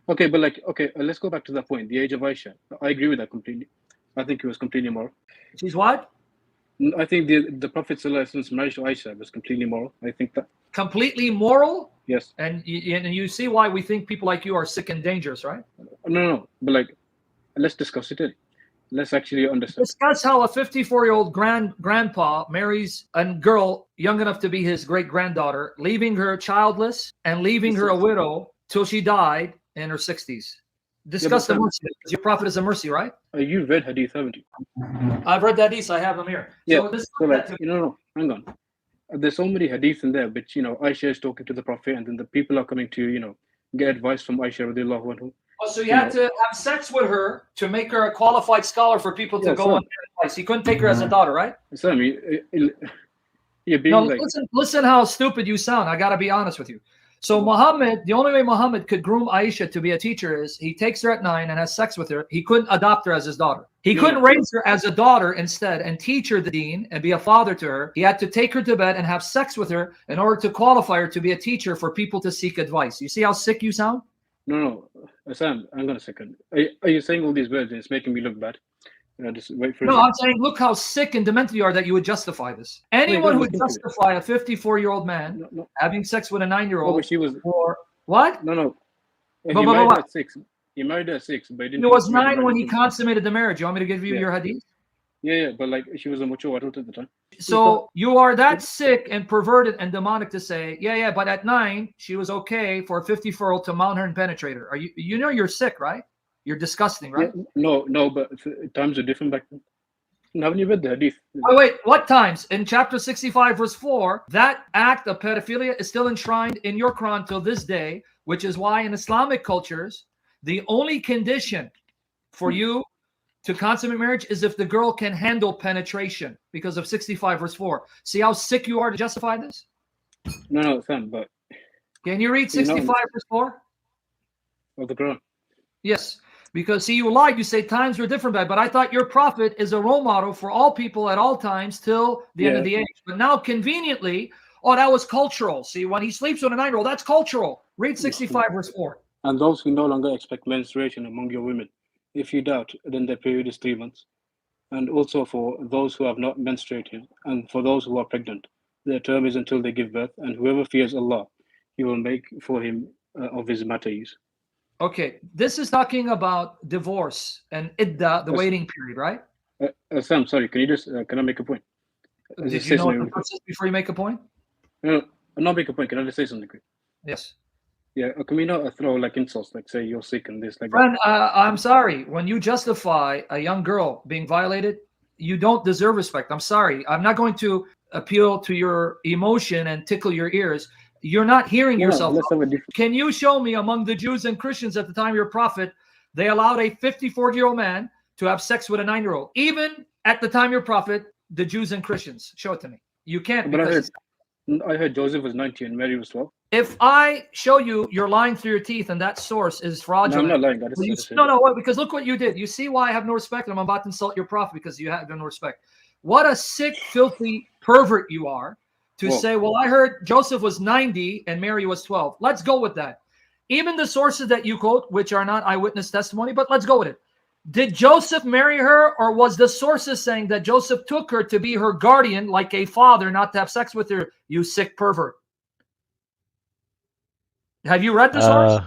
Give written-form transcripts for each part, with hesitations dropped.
Okay, but like, okay, let's go back to that point. The age of Aisha. I agree with that completely. I think it was completely moral. She's what? I think the Prophet Prophet's marriage to Aisha was completely moral. I think that. Completely moral? Yes. And you see why we think people like you are sick and dangerous, right? No. But like, let's discuss it. Let's actually understand. Discuss how a 54-year-old grandpa marries a girl young enough to be his great granddaughter, leaving her childless and leaving her a widow till she died in her 60s. Discuss the mercy, because your prophet is a mercy, right? You read Hadith, haven't you? I've read that hadith. I have them here. Yeah. So, this So like, no, hang on. There's so many hadith in there, which Aisha is talking to the Prophet, and then the people are coming to get advice from Aisha radiallahu anhu. Oh, so you had to have sex with her to make her a qualified scholar for people to go on advice. He couldn't take her as a daughter, right? So I mean, you're being No, like, listen how stupid you sound. I got to be honest with you. So Muhammad, the only way Muhammad could groom Aisha to be a teacher is he takes her at 9 and has sex with her. He couldn't adopt her as his daughter. He couldn't raise her as a daughter instead and teach her the deen and be a father to her. He had to take her to bed and have sex with her in order to qualify her to be a teacher for people to seek advice. You see how sick you sound? No, Sam, hang on a second. Are you saying all these words and it's making me look bad? Just wait for a second. I'm saying, look how sick and demented you are that you would justify this. Anyone who would justify a 54-year-old man having sex with a 9-year-old. But she was. Or what? No. He married her at 6. He married her at 6, but he didn't. It was 9 when he consummated the marriage. You want me to give you your hadith? Yeah, but like she was a mature adult at the time. So you are that sick and perverted and demonic to say, yeah, but at 9 she was okay for a 54-year-old to mount her and penetrate her. Are you? You're sick, right? You're disgusting, right? Yeah, no, but times are different back then. Haven't you read the hadith? Oh, wait, what times? In chapter 65, verse 4, that act of pedophilia is still enshrined in your Quran till this day, which is why in Islamic cultures, the only condition for you to consummate marriage is if the girl can handle penetration because of 65, verse 4. See how sick you are to justify this? No, Sam, but... Can you read 65, verse 4? Of the Quran? Yes. Because, see, you lied. You say times were different back, but I thought your prophet is a role model for all people at all times till the end of the age. But now, conveniently, that was cultural. See, when he sleeps with a 9-year-old, that's cultural. Read 65, verse 4. And those who no longer expect menstruation among your women, if you doubt, then their period is 3 months. And also for those who have not menstruated, and for those who are pregnant, their term is until they give birth. And whoever fears Allah, He will make for him of his matter ease. Okay, this is talking about divorce and idda, the waiting period, right? Sam, sorry, can I make a point? Did you know what the process before you make a point? No, not make a point. Can I just say something quick? Yes. Yeah, can we not throw like insults, like say you're sick and this, like Friend, I'm sorry. When you justify a young girl being violated, you don't deserve respect. I'm sorry. I'm not going to appeal to your emotion and tickle your ears. You're not hearing yourself. Can you show me among the Jews and Christians at the time of your prophet, they allowed a 54-year-old man to have sex with a 9-year-old? Even at the time of your prophet, the Jews and Christians. Show it to me. You can't. But I heard Joseph was 90 and Mary was 12. If I show you you're lying through your teeth and that source is fraudulent. No, I'm not lying. No, because look what you did. You see why I have no respect, and I'm about to insult your prophet because you have no respect. What a sick, filthy pervert you are. To say, well, I heard Joseph was 90 and Mary was 12. Let's go with that. Even the sources that you quote, which are not eyewitness testimony, but let's go with it. Did Joseph marry her, or was the sources saying that Joseph took her to be her guardian like a father, not to have sex with her, you sick pervert? Have you read the source?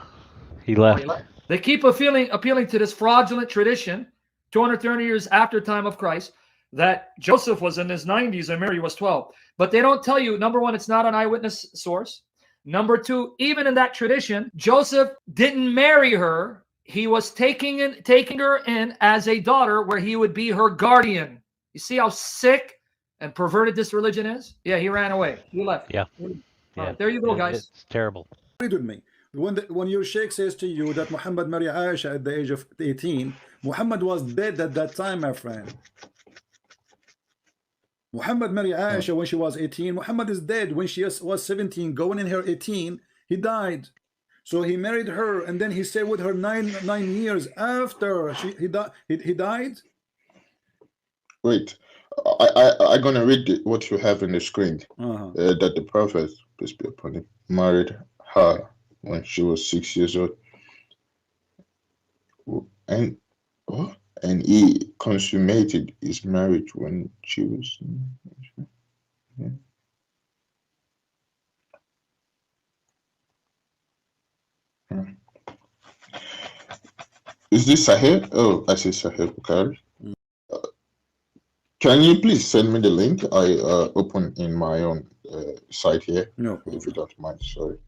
He left. They keep appealing to this fraudulent tradition, 230 years after time of Christ, that Joseph was in his 90s and Mary was 12. But they don't tell you, number one, it's not an eyewitness source. Number two, even in that tradition, Joseph didn't marry her. He was taking her in as a daughter where he would be her guardian. You see how sick and perverted this religion is? Yeah, he ran away. He left. Yeah. There you go, guys. It's terrible. Read with me. When your sheikh says to you that Muhammad married Aisha at the age of 18, Muhammad was dead at that time, my friend. Muhammad married Aisha when she was 18. Muhammad is dead when she was 17, going in her 18. He died. So he married her, and then he stayed with her nine years after he died. Wait, I'm gonna read what you have in the screen. That the Prophet, peace be upon him, married her when she was 6 years old. And what? And he consummated his marriage when she was. Is this Sahih? Oh, I see Sahih Bukhari. Can you please send me the link? I open in my own site here. No problem. If you don't mind, sorry.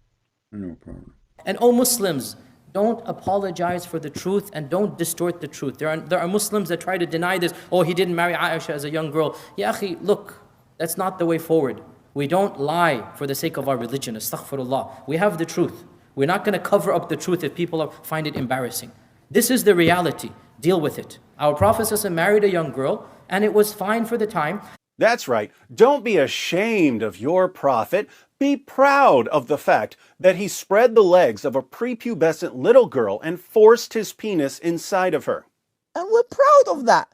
No problem. And all Muslims, don't apologize for the truth and don't distort the truth. There are Muslims that try to deny this. Oh, he didn't marry Aisha as a young girl. Ya akhi, look, that's not the way forward. We don't lie for the sake of our religion. Astaghfirullah. We have the truth. We're not going to cover up the truth if people find it embarrassing. This is the reality. Deal with it. Our Prophet ﷺ married a young girl, and it was fine for the time. That's right. Don't be ashamed of your Prophet. Be proud of the fact that he spread the legs of a prepubescent little girl and forced his penis inside of her. And we're proud of that.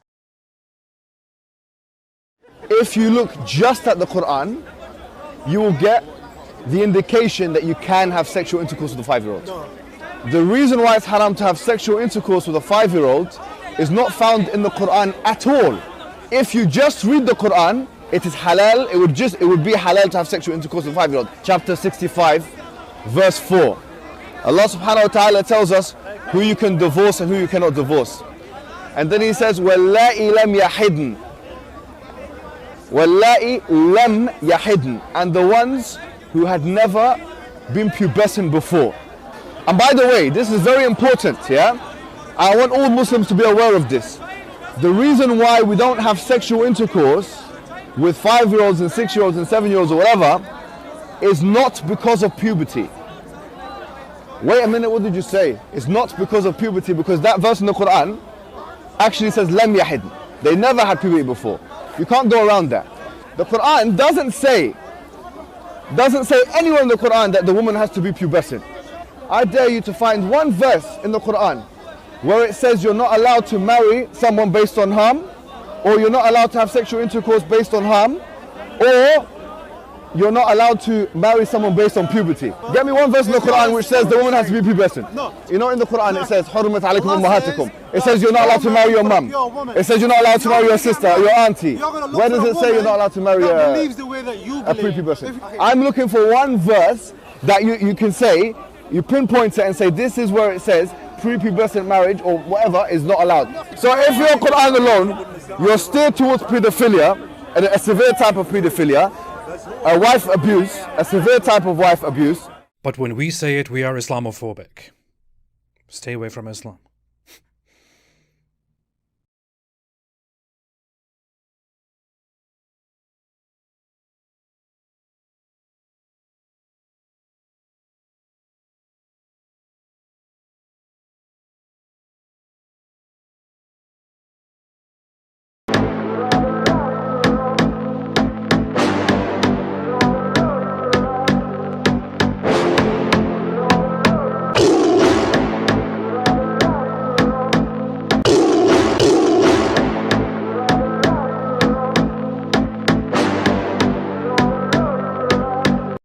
If you look just at the Quran, you will get the indication that you can have sexual intercourse with a 5-year-old. The reason why it's haram to have sexual intercourse with a 5-year-old is not found in the Quran at all. If you just read the Quran, it is halal, it would be halal to have sexual intercourse with a 5-year-old. Chapter 65, verse 4. Allah subhanahu wa ta'ala tells us who you can divorce and who you cannot divorce. And then he says, وَاللَّائِ لَمْ يَحِدْنَ وَاللَّائِ لَمْ يَحِدْنَ, and the ones who had never been pubescent before. And by the way, this is very important, yeah? I want all Muslims to be aware of this. The reason why we don't have sexual intercourse with 5-year-olds and 6-year-olds and 7-year-olds or whatever is not because of puberty. Wait a minute, what did you say? It's not because of puberty, because that verse in the Quran actually says lam yahid. They never had puberty before. You can't go around that. The Quran doesn't say anywhere in the Quran that the woman has to be pubescent. I dare you to find one verse in the Quran where it says you're not allowed to marry someone based on harm, or you're not allowed to have sexual intercourse based on harm, or you're not allowed to marry someone based on puberty. Get me one verse in the Quran which says the woman has to be pubescent. No. You know, in the Quran it says حُرِّمَتْ عَلَيْكُمْ أُمَّهَاتُكُمْ. It says you're not allowed to marry your mum. It says you're not allowed to marry your sister, your auntie. Where does it say you're not allowed to marry a prepubescent? I'm looking for one verse that you can say, you pinpoint it and say this is where it says prepubescent marriage or whatever is not allowed. So if your Quran alone, you're steered towards pedophilia, a severe type of pedophilia, a wife abuse, a severe type of wife abuse. But when we say it, we are Islamophobic. Stay away from Islam.